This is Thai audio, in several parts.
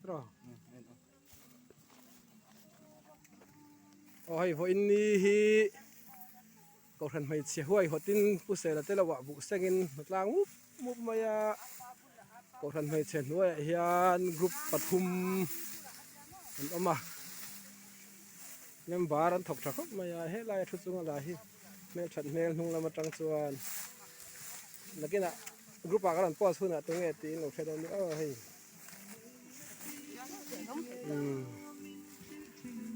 รอโอ้ยพออินนี่ก็ทันไม่เสียห้วยหัวตินผู้เสละเตละวะบุเซงินกลางมุบมายาก็ทันไม่เสียห้วยเฮียนกรุ๊ปปฐุมอันออกมาเงินบารันถกถักมายาเฮลายทุจุงอะไรเมลฉันเมลนุ่งละมาจังส่วนแล้วกินอ่ะกรุ๊ปปากกันป้อสุนอ่ะตรงนี้ตีนหนูเฟดนี่เฮ้ย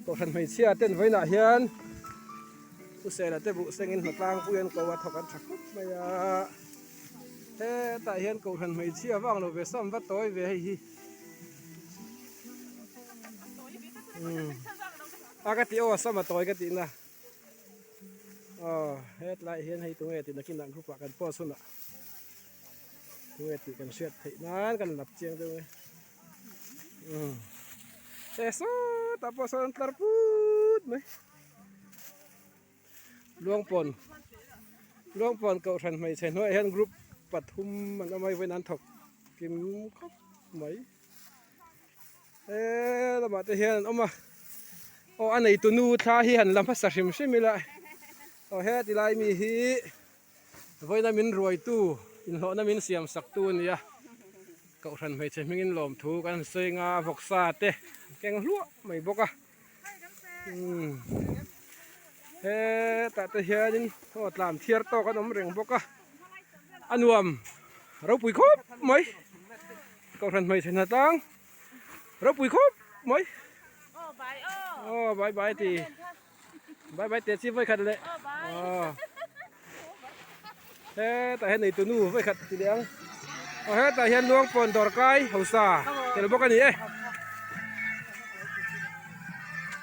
ก็ทันไม่เสียเต้นไว้หน่ะเฮียนผู้เสละเตบุเซงินกลางผู้เฮียนก็ว่าถกกันถักมายาแต่เฮียนก็ทันไม่เสียว่างเราไปซ้ำวัดต้อยไปให้อากาศที่ว่าซ้ำมาต้อยกันตีนะเฮ็ดไรเฮียนให้ตรงนี้ตีนักกินดังกรุ๊ปปากกันป้อสุนอ่ะตรงนี้ตีกันเสียดให้นานกันหลับเจียงตรงนี้so tapos ang tarput may luang pon kau than mai chen hoi han group pathum man amai vai nan thok kim khop mai la ma te hian oma o anei tu nu tha hi han lam phasa hrim hrim ila o he ti lai mi hi voi na min roi tu in ho na min siam sak tu nia kau than mai chen mingin lom thu kan sei nga vok sa te keng lua mai boka ta te hian ho tlam thiar to kan om reng boka anuam ro pui khop mai kau than mai chen tang ro pui khop mai bye bye ti bye bye te chi vai khat le ta hen nei tu nu vai khat ti dang ta hian luang pon dor kai hausa tel boka ni